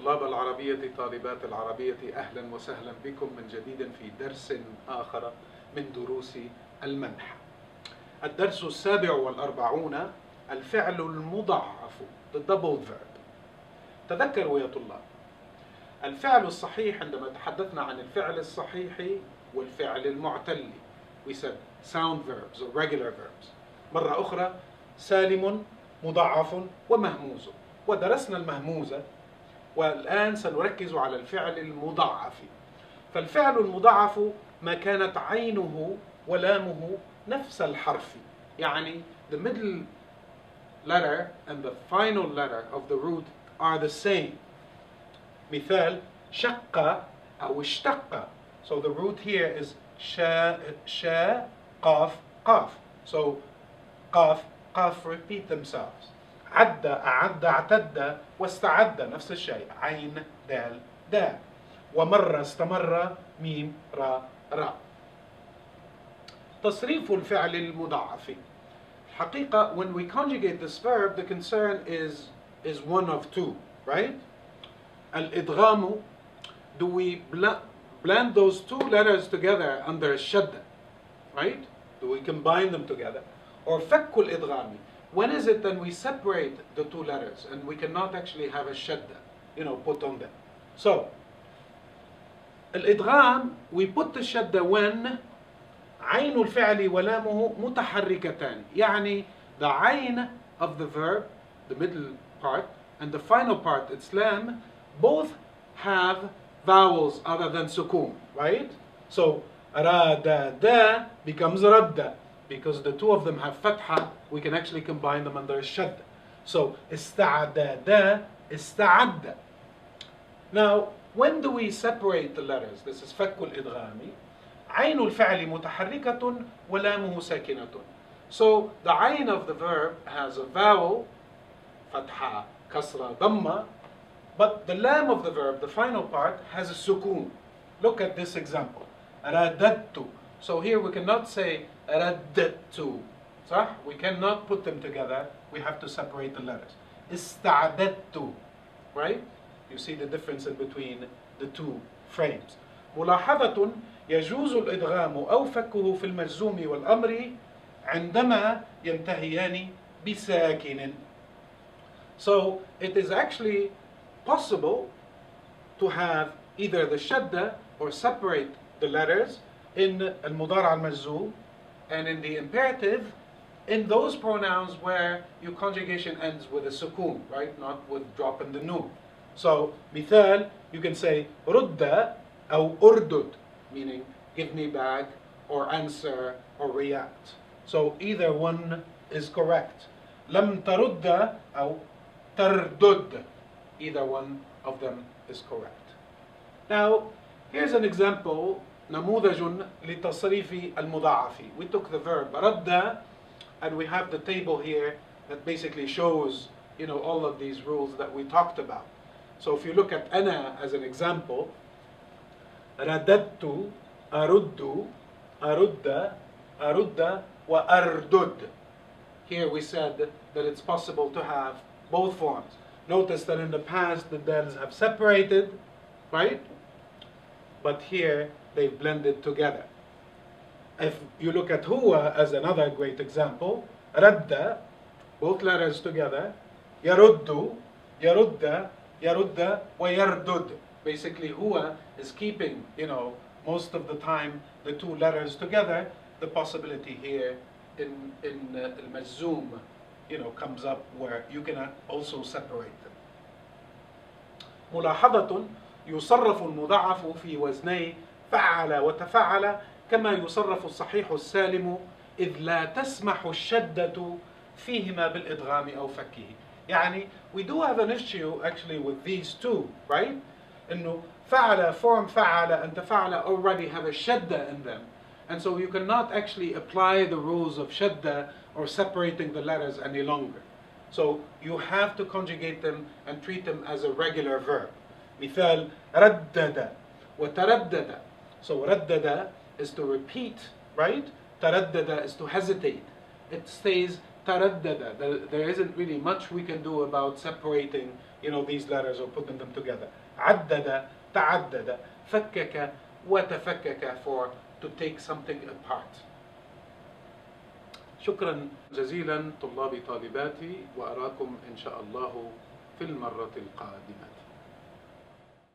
طلاب العربية طالبات العربية، أهلا وسهلا بكم من جديد في درس آخر من دروس المنح. الدرس 47، الفعل المضاعف، the double verb. تذكروا يا طلاب، الفعل الصحيح عندما تحدثنا عن الفعل الصحيح والفعل المعتل we said sound verbs or regular verbs. مرة أخرى سالم مضاعف ومهموز، ودرسنا المهموزة، والآن سنركز على الفعل المضاعف. فالفعل المضاعف ما كانت عينه ولامه نفس الحرف، يعني the middle letter and the final letter of the root are the same. مثال شق أو اشتق. So the root here is شا قاف قاف. So قاف قاف repeat themselves. عد أعد اعتد واستعد نفس الشيء، عين دال دال. ومر استمر ميم را را. تصريف الفعل المضاعف. الحقيقة when we conjugate this verb, the concern is one of two, right? الإدغام, do we blend those two letters together under الشدة, right? Do we combine them together? Or فك الإدغام, when is it that we separate the two letters and we cannot actually have a shadda, put on them? So, الإدغام, we put the shadda when عين الفعل ولامه متحركتان. يعني the عين of the verb, the middle part, and the final part, its lam, both have vowels other than sukun, right? So, da becomes radda. Because the two of them have fatha, we can actually combine them under shadda. So, ista'adada, ista'adda. Now, when do we separate the letters? This is fakkul idghami. عين الفعل متحركة ولامه ساكنة. So, the عين of the verb has a vowel, fatha, kasra, dhamma, but the lam of the verb, the final part, has a sukun. Look at this example. Radadtu. So here we cannot say raddatu. صح? We cannot put them together. We have to separate the letters. استعددت. Right? You see the difference in between the two frames. ملاحظة يجوز الإدغام أو فكه في المجزوم والأمر عندما ينتهيان بساكن. So it is actually possible to have either the shadda or separate the letters in المضارع المجزوم and in the imperative in those pronouns where your conjugation ends with a sukun, right? Not with drop in the noon. So, مثال, you can say رد أو أردد, meaning give me back or answer or react. So either one is correct. لم ترد أو تردد. Either one of them is correct. Now, here's an example. نموذج لتصريف المضاعف. We took the verb رد and we have the table here that basically shows all of these rules that we talked about. So if you look at أنا as an example, رددت أرد أرد أرد وأردد. Here we said that it's possible to have both forms. Notice that in the past the dals have separated, right? But here they've blended together. If you look at huwa as another great example, radda, both letters together, yaruddu, yarudda, yarudda, wa yardud. Basically, huwa is keeping, most of the time the two letters together. The possibility here in al-majzoom, comes up where you can also separate them. ملاحظة يصرف المضاعف في وزني فعل وتفعل كما يصرف الصحيح السالم إذ لا تسمح الشدة فيهما بالإدغام أو فكه. يعني we do have an issue actually with these two, right? إنه فعل, form فعل and تفعل already have a shadda in them. And so you cannot actually apply the rules of shadda or separating the letters any longer. So you have to conjugate them and treat them as a regular verb. مثال ردد وتردد. So ردد is to repeat, right? تردد is to hesitate. It stays تردد. There isn't really much we can do about separating, these letters or putting them together. عدد, تعدد, فكك, وتفكك, for to take something apart. شكرا جزيلا طلابي طالباتي، وأراكم إن شاء الله في المرة القادمة.